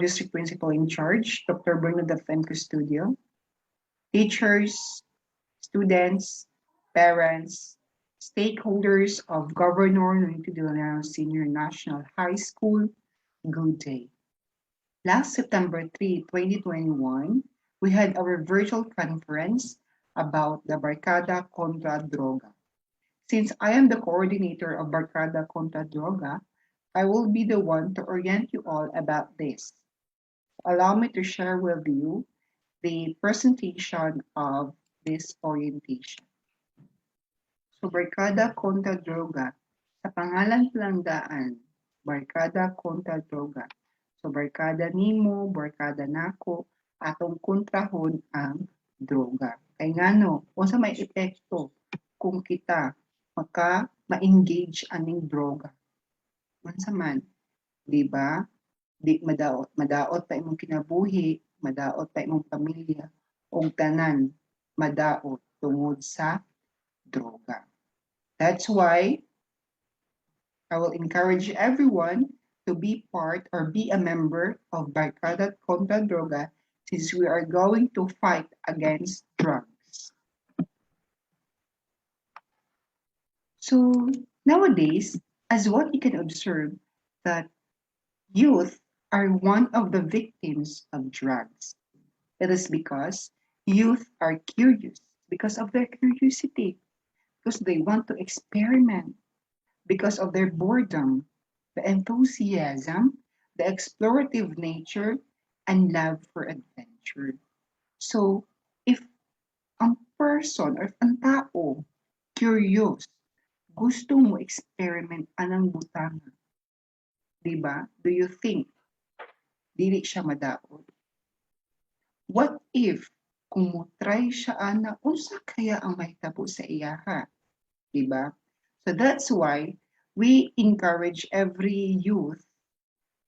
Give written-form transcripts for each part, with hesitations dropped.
District Principal in Charge, Dr. Bruno Defenco Studio, teachers, students, parents, stakeholders of Governor Nonito de Leon Senior National High School, good day. Last September 3, 2021, we had our virtual conference about the Barkada Kontra Droga. Since I am the coordinator of Barkada Kontra Droga, I will be the one to orient you all about this. Allow me to share with you the presentation of this orientation. So, Barkada Kontra Droga. Sa pangalan pelanggaan, Barkada Kontra Droga. So, barkada nimo, barkada nako, atong kontrahon ang droga. Kay ngano, unsa may epekto kung kita ma-engage aning droga. Unsa man, di ba? Di madaot pa imong kinabuhi, madaot pa imong pamilya, og tanan madaot tungod sa droga. That's why I will encourage everyone to be part or be a member of Barkada Kontra Droga since we are going to fight against drugs. So nowadays, as what you can observe, that youth are one of the victims of drugs. It is because youth are curious, because of their curiosity, because they want to experiment, because of their boredom, the enthusiasm, the explorative nature, and love for adventure. So, if ang person or ang tao curious, gusto mo experiment anang butanga, di ba? Do you think dili siya madaot? What if kung mo try siya ana, unsa kaya ang mahitabo sa iyaha? Di ba? So that's why we encourage every youth,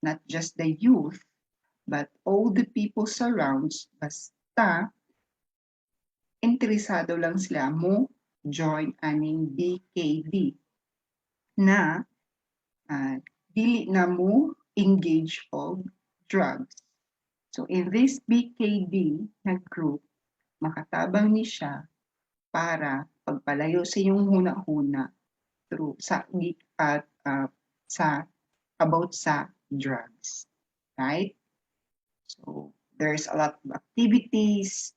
not just the youth, but all the people surrounds, basta interesado lang sila mo join aning BKD na dili na mo engage of drugs. So in this BKD na group, makatabang ni siya para pagpalayo sa iyong huna-huna through sa about sa drugs, right? So there's a lot of activities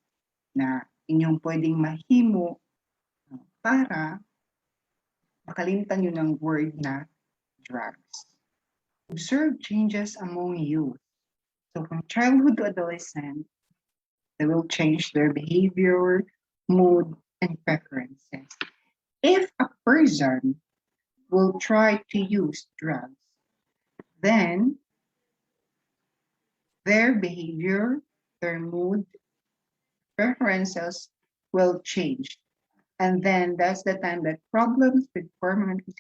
na inyong pwedeng mahimo para makalimutan nyo ng word na drugs. Observe changes among youth. So from childhood to adolescent, they will change their behavior, mood, and preferences. If a person will try to use drugs, then their behavior, their mood, preferences will change. And then that's the time that problems with permanently.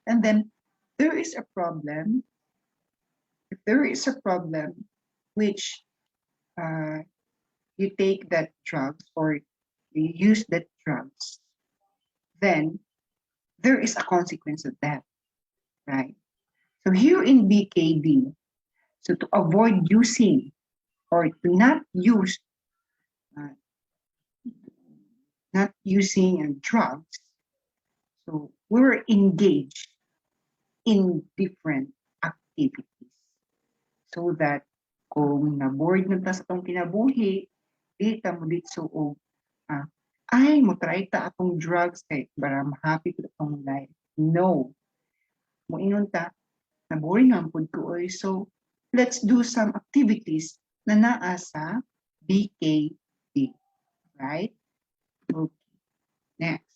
And then there is a problem. If there is a problem which you take that drugs or you use that drugs, then there is a consequence of that, right? So here in BKD, so to avoid using or to not using drugs, so we're engaged in different activities so that kung na-board na ta sa itong kinabuhi, di ta mo dito og ay, mo try ta akong drugs kay para ma-happy ko itong life. No. Moingon ta, na-boring ang pud ko oy. So, let's do some activities na naa sa BKD. Right? Okay. Next.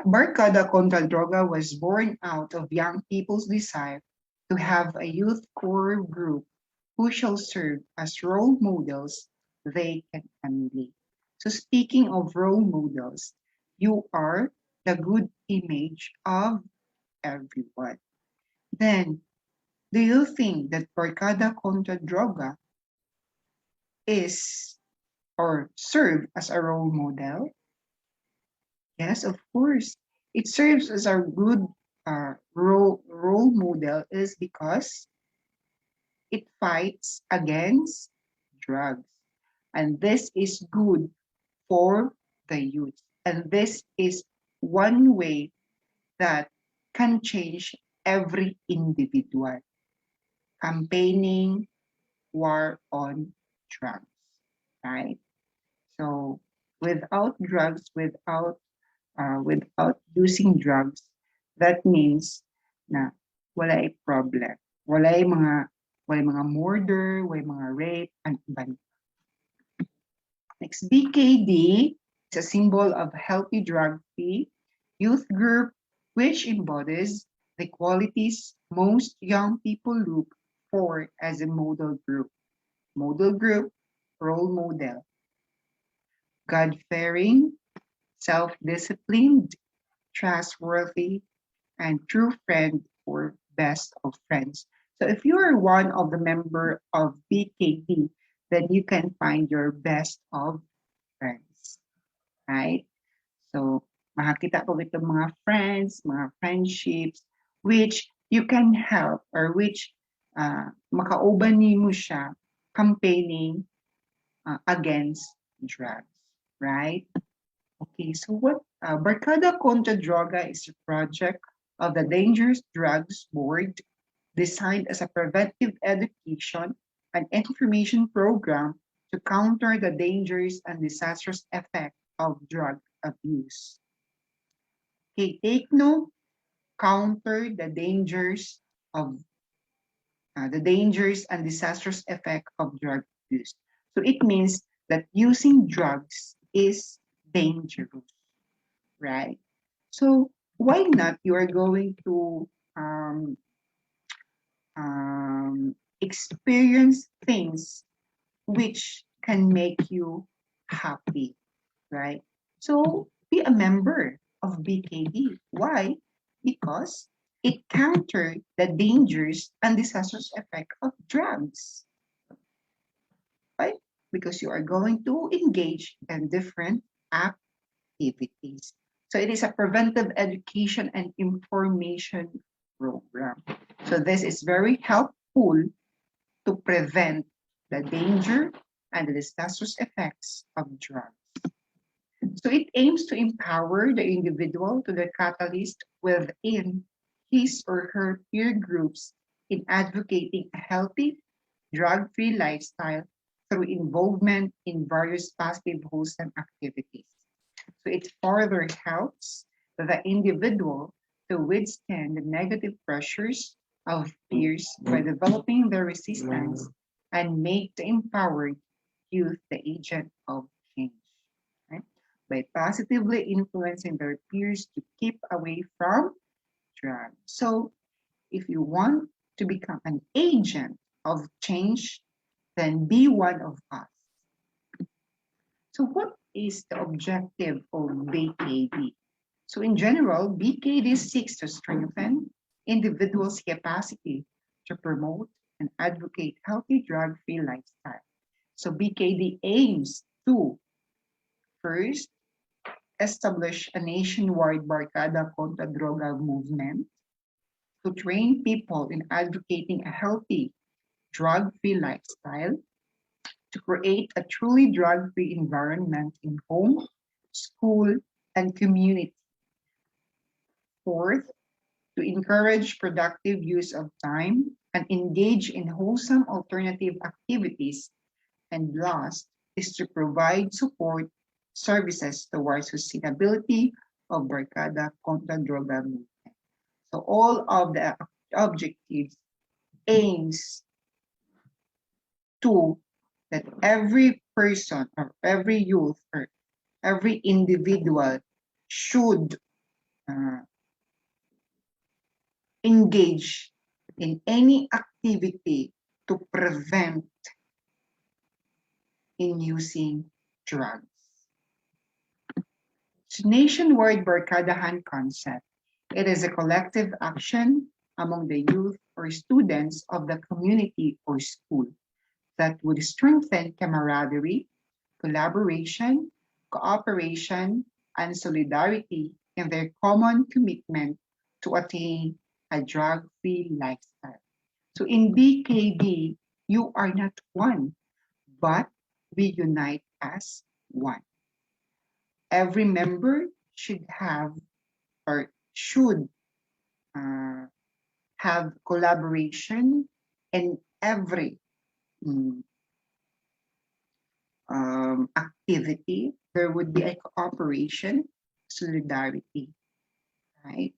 Barkada Kontra Droga was born out of young people's desire to have a youth core group who shall serve as role models they can emulate. So speaking of role models, you are the good image of everyone. Then, do you think that Barkada Kontra Droga is or serve as a role model? Yes, of course. It serves as a good role model is because it fights against drugs. And this is good for the youth. And this is one way that can change every individual. Campaigning war on drugs, right? So without drugs, without using drugs, that means na wala ay problem. Wala ay mga murder, wala ay mga rape, and iba. Next, BKD is a symbol of healthy drug-free youth group which embodies the qualities most young people look for as a model group. Model group, role model, God-fearing, self-disciplined, trustworthy, and true friend or best of friends. So if you are one of the member of BKD, then you can find your best of friends, right? So makakita po itong mga friends, mga friendships, which you can help or which makauban mo siya campaigning against drugs, right? Okay, so what Barkada Kontra Droga is a project of the Dangerous Drugs Board designed as a preventive education and information program to counter the dangers and disastrous effects of drug abuse. Okay, take note, counter the dangers and disastrous effect of drug abuse. So it means that using drugs is dangerous, right? So why not you are going to experience things which can make you happy, right? So be a member of BKD. Why? Because it countered the dangers and disastrous effect of drugs, right? Because you are going to engage in different activities. So it is a preventive education and information program. So this is very helpful to prevent the danger and the disastrous effects of drugs. So it aims to empower the individual to the catalyst within his or her peer groups in advocating a healthy, drug-free lifestyle through involvement in various positive wholesome activities. So it further helps the individual to withstand the negative pressures of peers by developing their resistance and make the empowered youth the agent of change, right? By positively influencing their peers to keep away from drugs. So if you want to become an agent of change, then be one of us. So what is the objective of BKD? So in general, BKD seeks to strengthen individuals' capacity to promote and advocate healthy drug-free lifestyle. So BKD aims to first establish a nationwide Barkada Kontra Droga movement to train people in advocating a healthy drug-free lifestyle, to create a truly drug-free environment in home, school, and community. Fourth, to encourage productive use of time and engage in wholesome alternative activities. And last is to provide support services towards sustainability of Barkada Contra Droga movement. So all of the objectives aims to that every person or every youth or every individual should engage in any activity to prevent in using drugs. It's nationwide Barkadahan concept. It is a collective action among the youth or students of the community or school that would strengthen camaraderie, collaboration, cooperation, and solidarity in their common commitment to attain a drug-free lifestyle. So in BKD, you are not one, but we unite as one. Every member should have or should uh, have collaboration in every mm, activity. There would be a cooperation, solidarity, right?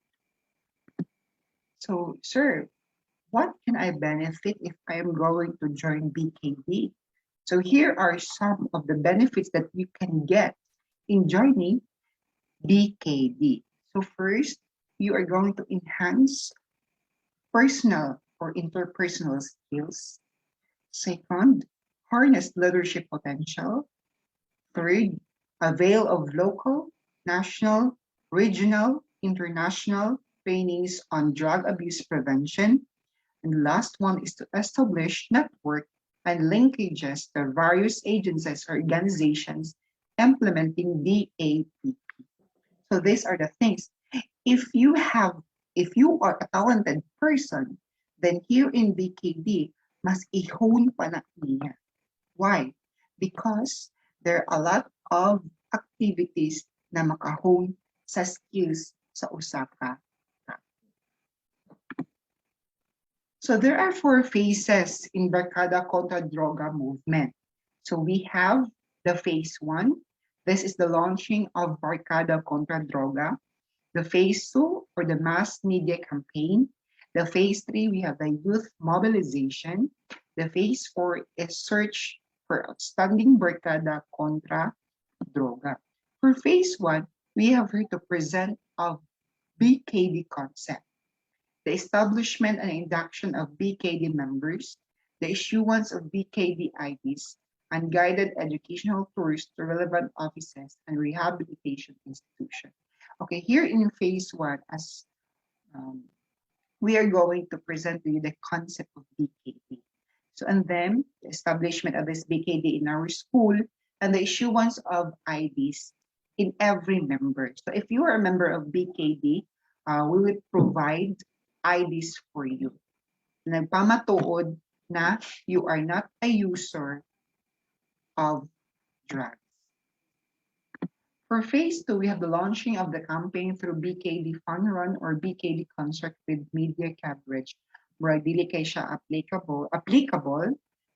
So, sir, what can I benefit if I am going to join BKD? So here are some of the benefits that you can get in joining BKD. So first, you are going to enhance personal or interpersonal skills. Second, harness leadership potential. Third, avail of local, national, regional, international trainings on drug abuse prevention. And the last one is to establish network and linkages to various agencies or organizations implementing DAP. So these are the things. If you have, if you are a talented person, then here in BKD, mas i-hone pa na niya. Why? Because there are a lot of activities na makahone sa skills sa Osaka. So there are 4 phases in Barkada Kontra Droga movement. So we have the phase 1. This is the launching of Barkada Kontra Droga. The phase 2 for the mass media campaign. The phase 3, we have the youth mobilization. The phase 4 is search for outstanding Barkada Kontra Droga. For phase 1, we have here to present of BKD concept, the establishment and induction of BKD members, the issuance of BKD IDs, and guided educational tours to relevant offices and rehabilitation institutions. Okay, here in phase 1, as we are going to present to you the concept of BKD. So, and then the establishment of this BKD in our school and the issuance of IDs in every member. So if you are a member of BKD, we will provide IDs for you. Nagpamatuod na you are not a user of drugs. For phase 2, we have the launching of the campaign through BKD Fun Run or BKD Concert with media coverage where dili kay siya applicable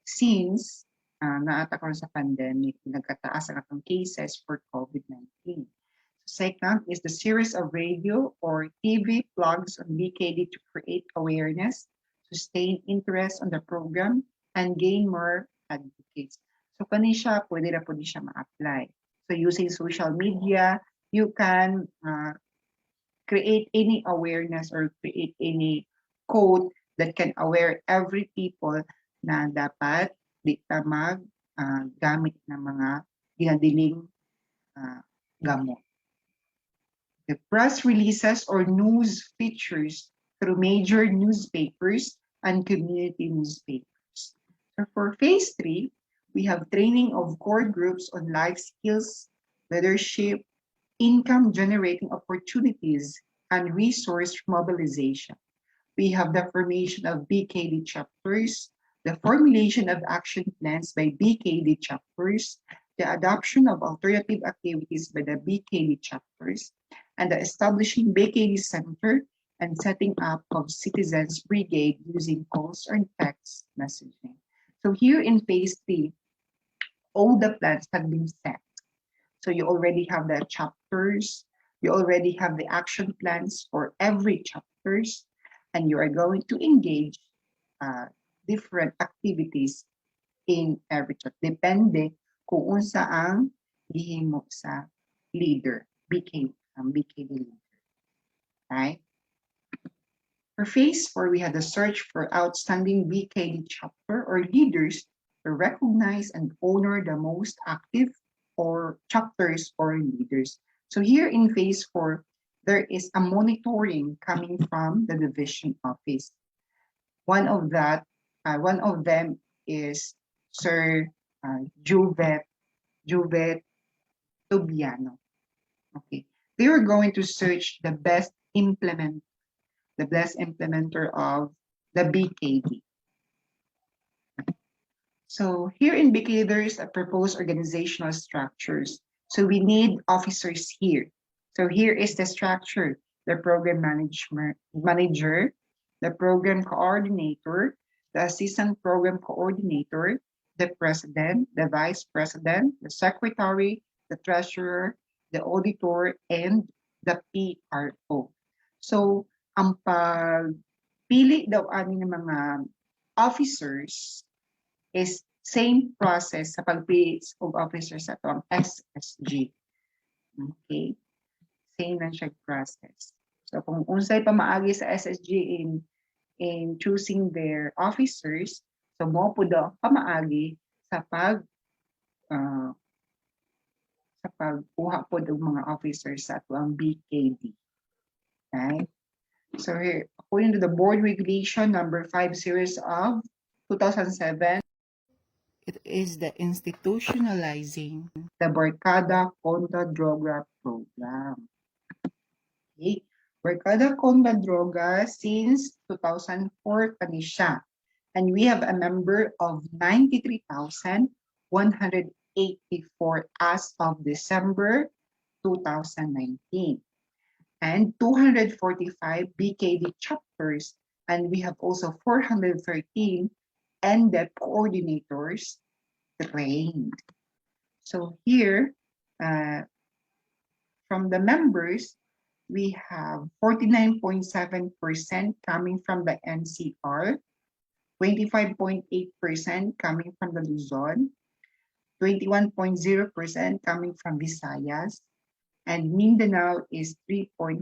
since naata karon sa pandemic, nagkataas ang atong cases for COVID-19. Second is the series of radio or TV blogs on BKD to create awareness, sustain interest on the program, and gain more advocates. So kani siya, pwede na po siya ma-apply. So using social media, you can create any awareness or create any code that can aware every people na dapat di ta mag gamit ng mga ginadiling gamot. The press releases or news features through major newspapers and community newspapers. So for phase 3, we have training of core groups on life skills, leadership, income generating opportunities, and resource mobilization. We have the formation of BKD chapters, the formulation of action plans by BKD chapters, the adoption of alternative activities by the BKD chapters, and the establishing BKD Center and setting up of Citizens Brigade using calls or text messaging. So here in phase 3, all the plans have been set. So you already have the chapters, you already have the action plans for every chapters, and you are going to engage different activities in every chapter. Depende kung unsa ang gihimo sa leader, BKD leader. Right? For phase 4, we had the search for outstanding BKD chapter or leaders to recognize and honor the most active or chapters or leaders. So here in phase 4, there is a monitoring coming from the division office. One of them is Sir Juvet Tubiano. Okay. They were going to search the best implementer of the BKD. So here in BKD, there is a proposed organizational structures. So we need officers here. So here is the structure: the program manager, the program coordinator, the assistant program coordinator, the president, the vice president, the secretary, the treasurer, the auditor, and the PRO. So ang pagpili daw ani ng mga officers is same process sa pagpili of officers sa itong SSG. Okay? Same lang siya process. So kung unsay pamaagi sa SSG in choosing their officers, so mo po daw pamaagi sa sa pagkuha po ng mga officers sa itong BKD. Right? So here, according to the board regulation number 5 series of 2007, it is the institutionalizing the Barkada Kontra Droga program. Okay. Barkada Kontra Droga since 2004 pa ni siya. And we have a number of 93,184 as of December 2019. And 245 BKD chapters. And we have also 413 NDEP coordinators trained. So here, from the members, we have 49.7% coming from the NCR, 25.8% coming from the Luzon, 21.0% coming from Visayas, and Mindanao is 3.4%.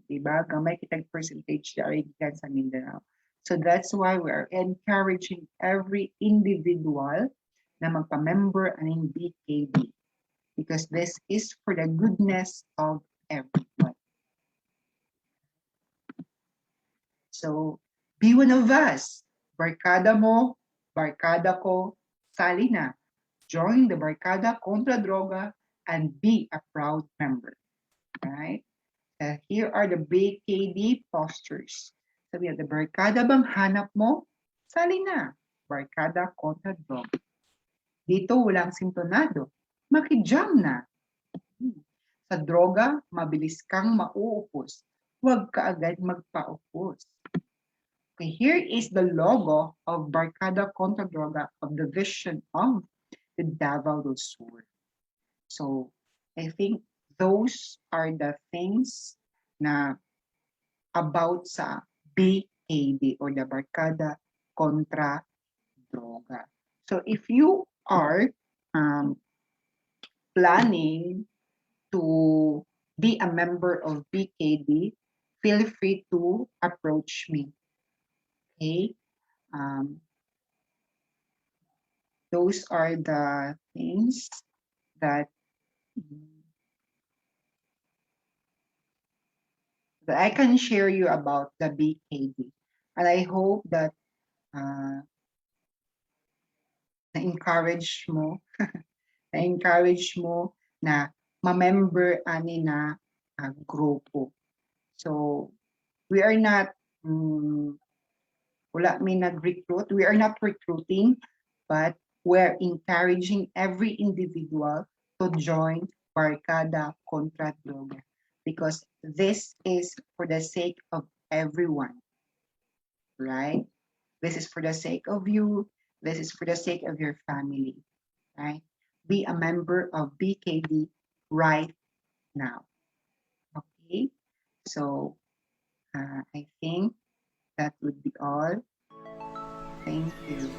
Diba? Gamay kitang percentage dari gikan sa Mindanao. So that's why we are encouraging every individual na magpa-member aning BKD, because this is for the goodness of everyone. So be one of us. Barkada mo, barkada ko, sali na. Join the Barkada Kontra Droga and be a proud member. Right? Here are the BKD postures. Sabi the Barkada bang hanap mo? Sali na. Barkada Kontra Droga. Dito walang sintonado. Makijam na. Sa droga, mabilis kang mauupos. Huwag ka agad magpaupos. Okay, here is the logo of Barkada Kontra Droga of the vision of the Davao del Sur. So, I think those are the things na about sa BKD or the Barkada Kontra Droga. So, if you are planning to be a member of BKD, feel free to approach me. Okay? Those are the things that I can share you about the BKD. And I hope that na-encourage mo, na ma-member ani na grupo. So, we are not, wala may nag-recruit. We are not recruiting, but we're encouraging every individual to join Barkada Kontra Droga, because this is for the sake of everyone, right? This is for the sake of you. This is for the sake of your family, right? Be a member of BKD right now. Okay, so I think that would be all. Thank you.